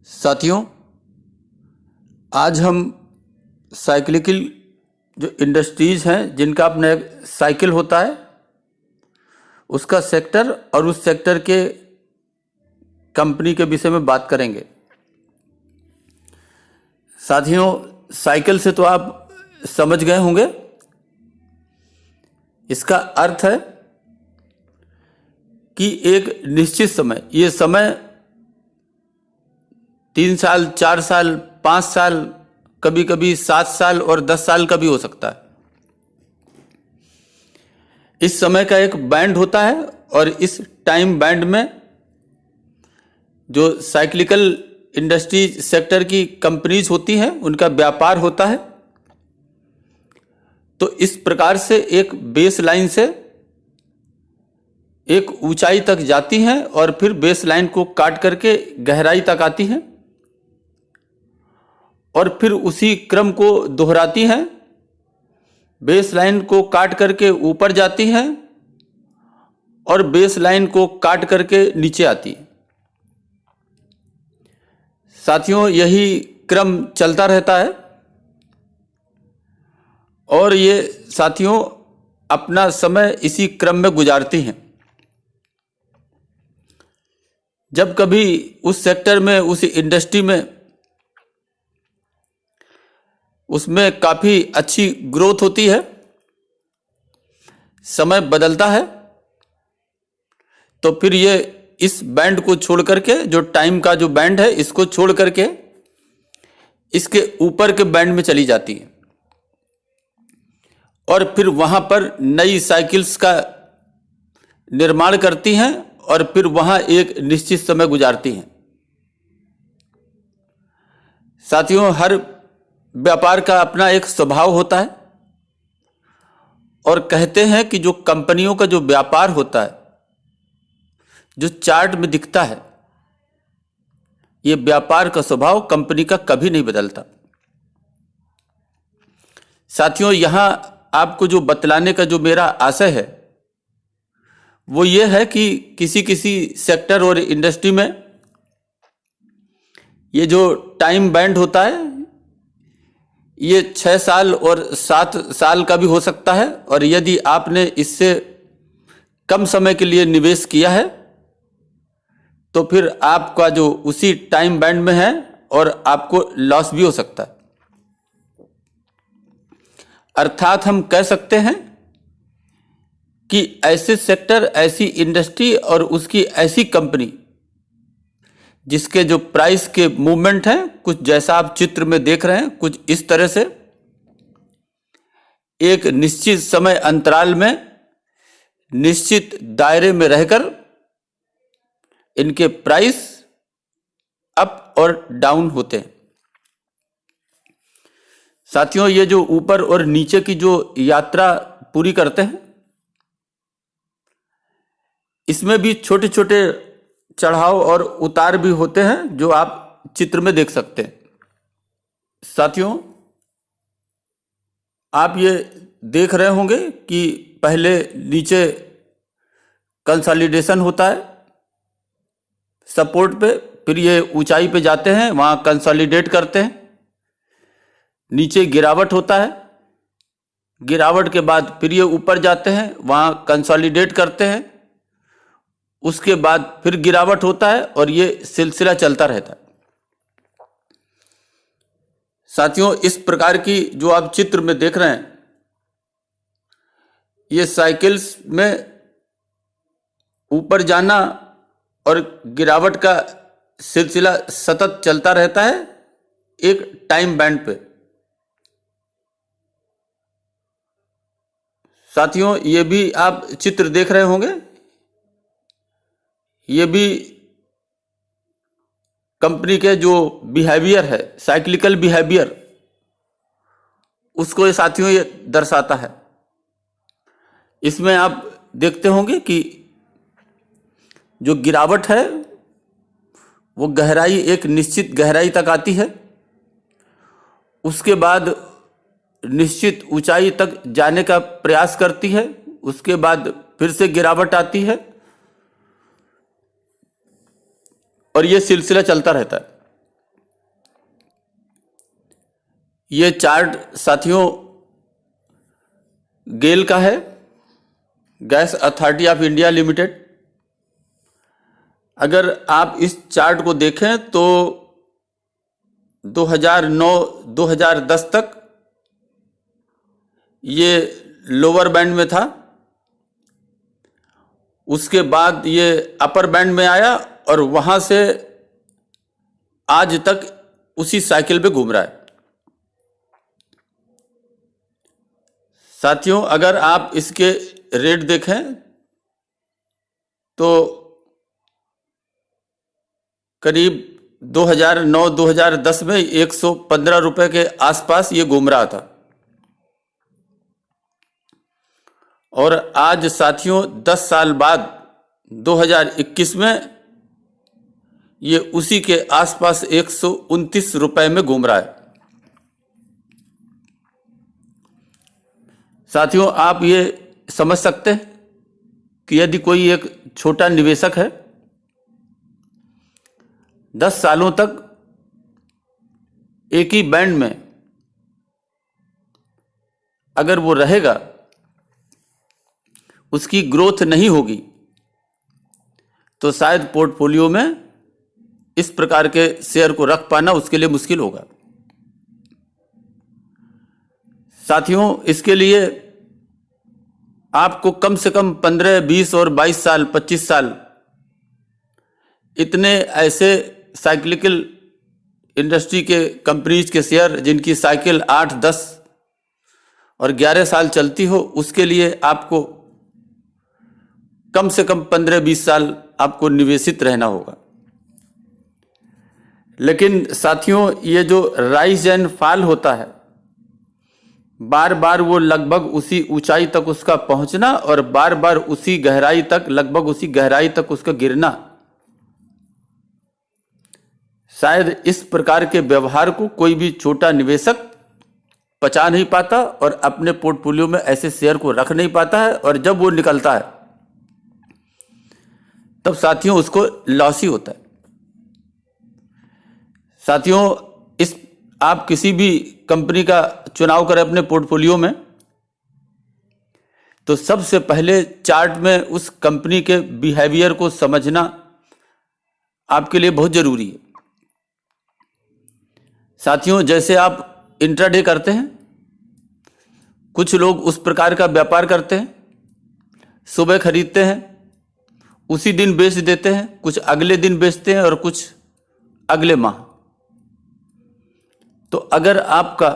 साथियों, आज हम साइक्लिकल जो इंडस्ट्रीज़ हैं जिनका अपना एक साइकिल होता है उसका सेक्टर और उस सेक्टर के कंपनी के विषय में बात करेंगे। साथियों, साइकिल से तो आप समझ गए होंगे, इसका अर्थ है कि एक निश्चित समय, ये समय 3 साल, 4 साल, 5 साल, कभी कभी 7 साल और 10 साल का भी हो सकता है। इस समय का एक बैंड होता है और इस टाइम बैंड में जो साइक्लिकल इंडस्ट्री सेक्टर की कंपनीज होती हैं उनका व्यापार होता है। तो इस प्रकार से एक बेस लाइन से एक ऊंचाई तक जाती हैं और फिर बेस लाइन को काट करके गहराई तक आती हैं और फिर उसी क्रम को दोहराती हैं। बेस लाइन को काट करके ऊपर जाती हैं और बेस लाइन को काट करके नीचे आती है। साथियों, यही क्रम चलता रहता है और ये साथियों अपना समय इसी क्रम में गुजारती हैं। जब कभी उस सेक्टर में, उस इंडस्ट्री में उसमें काफ़ी अच्छी ग्रोथ होती है, समय बदलता है, तो फिर ये इस बैंड को छोड़ करके, जो टाइम का जो बैंड है, इसको छोड़ करके इसके ऊपर के बैंड में चली जाती है और फिर वहाँ पर नई साइकिल्स का निर्माण करती हैं और फिर वहाँ एक निश्चित समय गुजारती हैं। साथियों, हर व्यापार का अपना एक स्वभाव होता है और कहते हैं कि जो कंपनियों का जो व्यापार होता है, जो चार्ट में दिखता है, ये व्यापार का स्वभाव कंपनी का कभी नहीं बदलता। साथियों, यहां आपको जो बतलाने का जो मेरा आशय है वो ये है कि किसी किसी सेक्टर और इंडस्ट्री में ये जो टाइम बैंड होता है ये 6 साल और 7 साल का भी हो सकता है और यदि आपने इससे कम समय के लिए निवेश किया है तो फिर आपका जो उसी टाइम बैंड में है और आपको लॉस भी हो सकता है। अर्थात हम कह सकते हैं कि ऐसे सेक्टर, ऐसी इंडस्ट्री और उसकी ऐसी कंपनी जिसके जो प्राइस के मूवमेंट हैं, कुछ जैसा आप चित्र में देख रहे हैं, कुछ इस तरह से एक निश्चित समय अंतराल में, निश्चित दायरे में रहकर इनके प्राइस अप और डाउन होते हैं। साथियों, ये जो ऊपर और नीचे की जो यात्रा पूरी करते हैं, इसमें भी छोटे छोटे चढ़ाव और उतार भी होते हैं जो आप चित्र में देख सकते हैं। साथियों, आप ये देख रहे होंगे कि पहले नीचे कंसोलिडेशन होता है सपोर्ट पे, फिर ये ऊंचाई पे जाते हैं, वहां कंसोलिडेट करते हैं, नीचे गिरावट होता है, गिरावट के बाद फिर ये ऊपर जाते हैं, वहां कंसोलिडेट करते हैं, उसके बाद फिर गिरावट होता है और ये सिलसिला चलता रहता है। साथियों, इस प्रकार की जो आप चित्र में देख रहे हैं, ये साइकिल्स में ऊपर जाना और गिरावट का सिलसिला सतत चलता रहता है एक टाइम बैंड पे। साथियों, ये भी आप चित्र देख रहे होंगे, ये भी कंपनी के जो बिहेवियर है, साइक्लिकल बिहेवियर, उसको ये साथियों ये दर्शाता है। इसमें आप देखते होंगे कि जो गिरावट है वो गहराई, एक निश्चित गहराई तक आती है, उसके बाद निश्चित ऊंचाई तक जाने का प्रयास करती है, उसके बाद फिर से गिरावट आती है और ये सिलसिला चलता रहता है। ये चार्ट साथियों गेल का है, gas authority of India limited. अगर आप इस चार्ट को देखें तो 2009-2010 तक ये लोअर बैंड में था, उसके बाद ये अपर बैंड में आया और वहां से आज तक उसी साइकिल पे घूम रहा है। साथियों अगर आप इसके रेट देखें तो करीब 2009-2010 में 115 रुपए के आसपास ये घूम रहा था, और आज साथियों 10 साल बाद 2021 में ये उसी के आसपास 129 रुपए में घूम रहा है। साथियों आप ये समझ सकते हैं कि यदि कोई एक छोटा निवेशक है 10 सालों तक एक ही बैंड में अगर वो रहेगा, उसकी ग्रोथ नहीं होगी, तो शायद पोर्टफोलियो में इस प्रकार के शेयर को रख पाना उसके लिए मुश्किल होगा। साथियों इसके लिए आपको कम से कम 15, 20 और 22 साल, 25 साल इतने ऐसे साइक्लिकल इंडस्ट्री के कंपनीज के शेयर जिनकी साइकिल 8, 10 और 11 साल चलती हो, उसके लिए आपको कम से कम 15-20 साल आपको निवेशित रहना होगा। लेकिन साथियों ये जो राइज एंड फॉल होता है, बार बार वो लगभग उसी ऊंचाई तक उसका पहुंचना और बार बार उसी गहराई तक, लगभग उसी गहराई तक उसका गिरना, शायद इस प्रकार के व्यवहार को कोई भी छोटा निवेशक पचा नहीं पाता और अपने पोर्टफोलियो में ऐसे शेयर को रख नहीं पाता है, और जब वो निकलता है तब साथियों उसको लॉस ही होता है। साथियों इस आप किसी भी कंपनी का चुनाव करें अपने पोर्टफोलियो में, तो सबसे पहले चार्ट में उस कंपनी के बिहेवियर को समझना आपके लिए बहुत जरूरी है। साथियों जैसे आप इंट्राडे करते हैं, कुछ लोग उस प्रकार का व्यापार करते हैं, सुबह खरीदते हैं उसी दिन बेच देते हैं, कुछ अगले दिन बेचते हैं और कुछ अगले माह। तो अगर आपका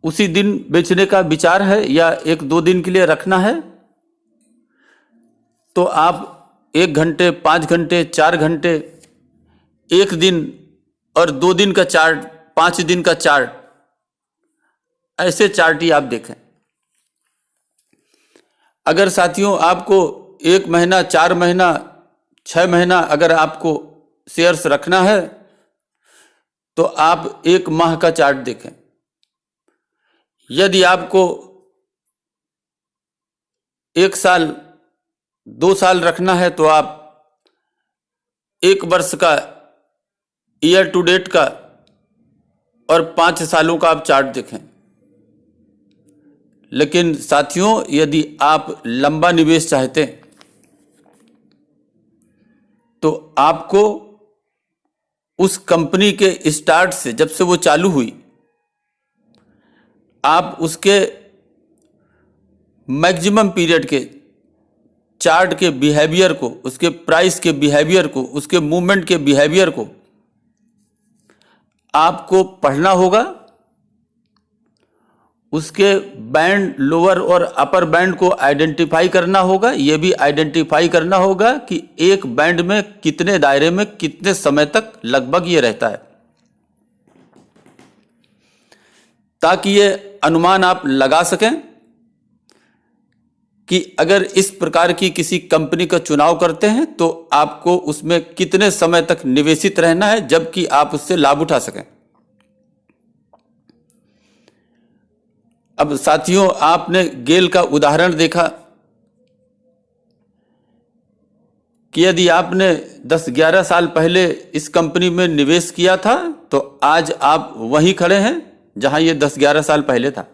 उसी दिन बेचने का विचार है या 1-2 दिन के लिए रखना है, तो आप 1 घंटे, 5 घंटे, 4 घंटे, 1 दिन और 2 दिन का चार्ट, 5 दिन का चार्ट, ऐसे चार्ट ही आप देखें। अगर साथियों आपको 1 महीना, 4 महीना, 6 महीना अगर आपको शेयर्स रखना है, तो आप 1 माह का चार्ट देखें। यदि आपको 1 साल, 2 साल रखना है, तो आप 1 वर्ष का, ईयर टू डेट का और 5 सालों का आप चार्ट देखें। लेकिन साथियों यदि आप लंबा निवेश चाहते हैं, तो आपको उस कंपनी के स्टार्ट से, जब से वो चालू हुई, आप उसके मैक्सिमम पीरियड के चार्ट के बिहेवियर को, उसके प्राइस के बिहेवियर को, उसके मूवमेंट के बिहेवियर को आपको पढ़ना होगा। उसके बैंड, लोअर और अपर बैंड को आइडेंटिफाई करना होगा। यह भी आइडेंटिफाई करना होगा कि एक बैंड में कितने दायरे में कितने समय तक लगभग ये रहता है, ताकि ये अनुमान आप लगा सकें कि अगर इस प्रकार की किसी कंपनी का चुनाव करते हैं तो आपको उसमें कितने समय तक निवेशित रहना है, जबकि आप उससे लाभ उठा सकें। अब साथियों आपने गेल का उदाहरण देखा। कि यदि आपने 10-11 साल पहले इस कंपनी में निवेश किया था तो आज आप वहीं खड़े हैं जहां ये 10-11 साल पहले था।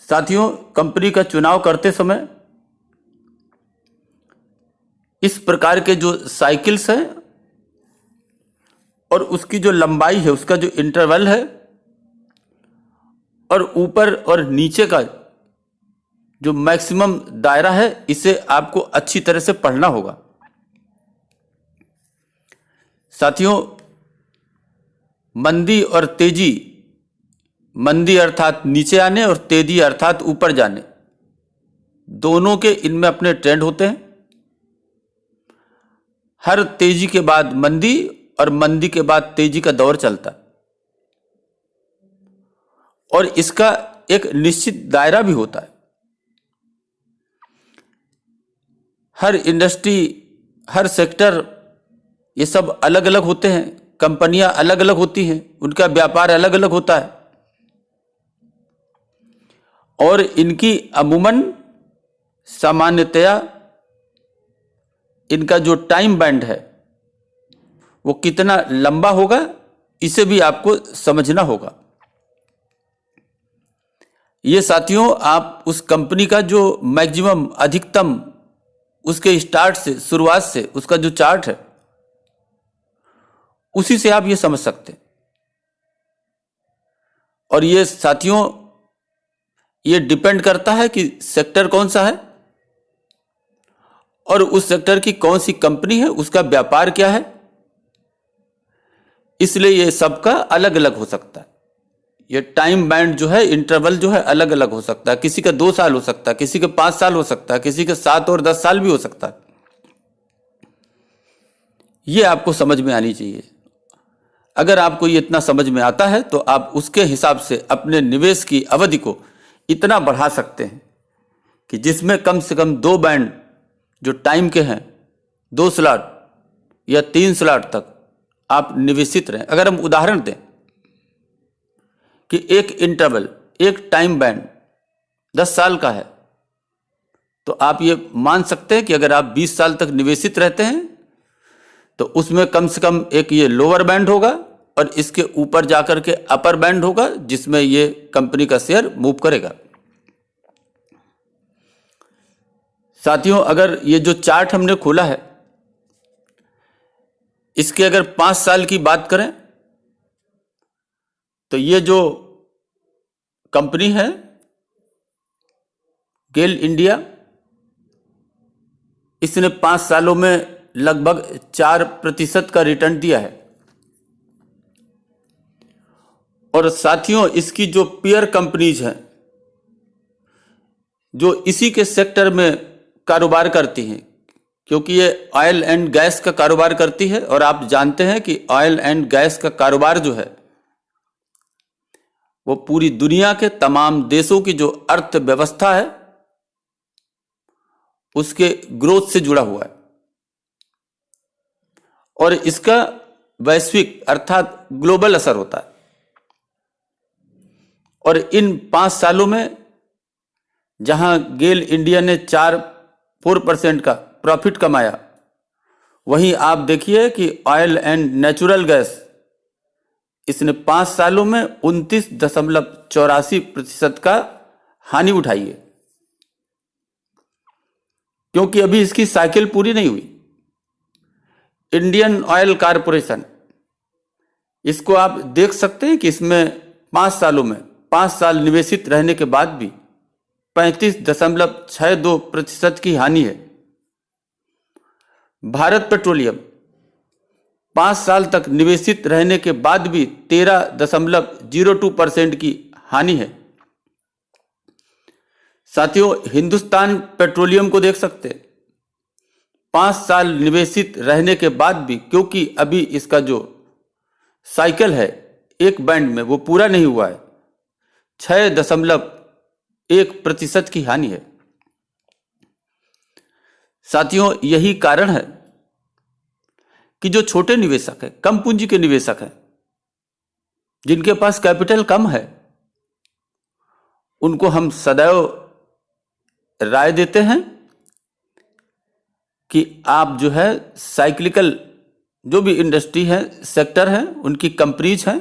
साथियों, कंपनी का चुनाव करते समय इस प्रकार के जो साइकिल्स हैं और उसकी जो लंबाई है, उसका जो इंटरवल है और ऊपर और नीचे का जो मैक्सिमम दायरा है, इसे आपको अच्छी तरह से पढ़ना होगा। साथियों, मंदी और तेजी, मंदी अर्थात नीचे आने और तेजी अर्थात ऊपर जाने, दोनों के इनमें अपने ट्रेंड होते हैं। हर तेजी के बाद मंदी और मंदी के बाद तेजी का दौर चलता है और इसका एक निश्चित दायरा भी होता है। हर इंडस्ट्री, हर सेक्टर, ये सब अलग अलग होते हैं, कंपनियां अलग अलग होती हैं, उनका व्यापार अलग अलग होता है और इनकी अमूमन सामान्यतया इनका जो टाइम बैंड है वो कितना लंबा होगा, इसे भी आपको समझना होगा। ये साथियों, आप उस कंपनी का जो मैक्सिमम, अधिकतम, उसके स्टार्ट से, शुरुआत से उसका जो चार्ट है, उसी से आप ये समझ सकते हैं। और ये साथियों, ये डिपेंड करता है कि सेक्टर कौन सा है और उस सेक्टर की कौन सी कंपनी है, उसका व्यापार क्या है। इसलिए ये सबका अलग अलग हो सकता है। ये टाइम बैंड जो है, इंटरवल जो है, अलग अलग हो सकता है। किसी का 2 साल हो सकता है, किसी का 5 साल हो सकता है, किसी का 7 और 10 साल भी हो सकता है। ये आपको समझ में आनी चाहिए। अगर आपको ये इतना समझ में आता है तो आप उसके हिसाब से अपने निवेश की अवधि को इतना बढ़ा सकते हैं कि जिसमें कम से कम 2 बैंड जो टाइम के हैं, 2 स्लॉट या 3 स्लॉट तक आप निवेशित रहें। अगर हम उदाहरण दें कि एक इंटरवल, एक टाइम बैंड 10 साल का है, तो आप ये मान सकते हैं कि अगर आप 20 साल तक निवेशित रहते हैं तो उसमें कम से कम एक ये लोअर बैंड होगा और इसके ऊपर जाकर के अपर बैंड होगा, जिसमें ये कंपनी का शेयर मूव करेगा। साथियों, अगर ये जो चार्ट हमने खोला है, इसके अगर 5 साल की बात करें तो ये जो कंपनी है गेल इंडिया, इसने 5 सालों में लगभग 4% का रिटर्न दिया है। और साथियों, इसकी जो पीयर कंपनीज हैं जो इसी के सेक्टर में कारोबार करती हैं, क्योंकि ये ऑयल एंड गैस का कारोबार करती है और आप जानते हैं कि ऑयल एंड गैस का कारोबार जो है वो पूरी दुनिया के तमाम देशों की जो अर्थव्यवस्था है उसके ग्रोथ से जुड़ा हुआ है और इसका वैश्विक अर्थात ग्लोबल असर होता है। और इन 5 सालों में जहां गेल इंडिया ने 4% का प्रॉफिट कमाया, वहीं आप देखिए कि ऑयल एंड नेचुरल गैस, इसने 5 सालों में 29.84% का हानि उठाई है, क्योंकि अभी इसकी साइकिल पूरी नहीं हुई। इंडियन ऑयल कारपोरेशन, इसको आप देख सकते हैं कि इसमें 5 सालों में, 5 साल निवेशित रहने के बाद भी 35.62% की हानि है। भारत पेट्रोलियम 5 साल तक निवेशित रहने के बाद भी 13.02% की हानि है। साथियों, हिंदुस्तान पेट्रोलियम को देख सकते हैं, 5 साल निवेशित रहने के बाद भी, क्योंकि अभी इसका जो साइकिल है एक बैंड में वो पूरा नहीं हुआ है, 6.1% की हानि है। साथियों, यही कारण है कि जो छोटे निवेशक हैं, कम पूंजी के निवेशक हैं, जिनके पास कैपिटल कम है, उनको हम सदैव राय देते हैं कि आप जो है साइक्लिकल जो भी इंडस्ट्री है, सेक्टर है, उनकी कंपनीज हैं,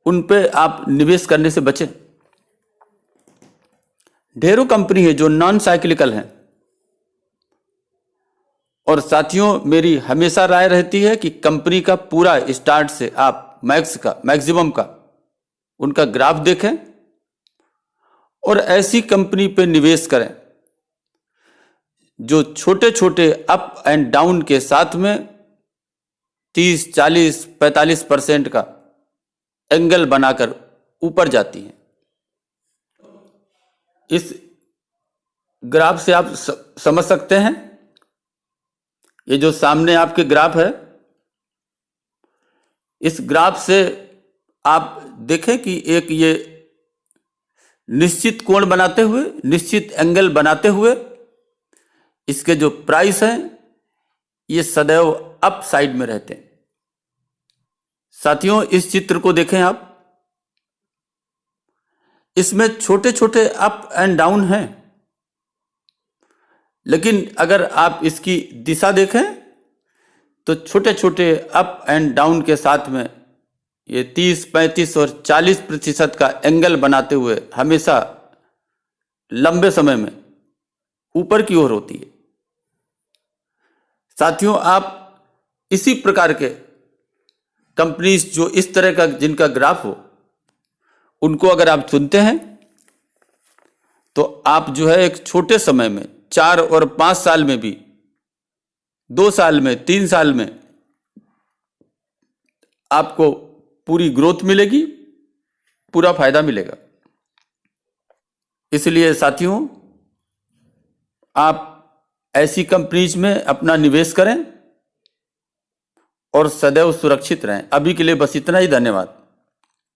उन पे आप निवेश करने से बचें। ढेरों कंपनी है जो नॉन साइक्लिकल हैं। और साथियों, मेरी हमेशा राय रहती है कि कंपनी का पूरा स्टार्ट से आप मैक्सिमम का उनका ग्राफ देखें और ऐसी कंपनी पे निवेश करें जो छोटे छोटे अप एंड डाउन के साथ में 30, 40, 45% का एंगल बनाकर ऊपर जाती हैं। इस ग्राफ से आप समझ सकते हैं, ये जो सामने आपके ग्राफ है, इस ग्राफ से आप देखें कि एक ये निश्चित कोण बनाते हुए, निश्चित एंगल बनाते हुए इसके जो प्राइस हैं ये सदैव अप साइड में रहते हैं। साथियों, इस चित्र को देखें आप, इसमें छोटे छोटे अप एंड डाउन हैं, लेकिन अगर आप इसकी दिशा देखें तो छोटे छोटे अप एंड डाउन के साथ में ये 30, 35 और 40% का एंगल बनाते हुए हमेशा लंबे समय में ऊपर की ओर होती है। साथियों, आप इसी प्रकार के कंपनीज जो इस तरह का जिनका ग्राफ हो, उनको अगर आप चुनते हैं तो आप जो है एक छोटे समय में 4 और 5 साल में भी, 2 साल में, 3 साल में आपको पूरी ग्रोथ मिलेगी, पूरा फायदा मिलेगा। इसलिए साथियों, आप ऐसी कंपनीज में अपना निवेश करें और सदैव सुरक्षित रहें। अभी के लिए बस इतना ही। धन्यवाद।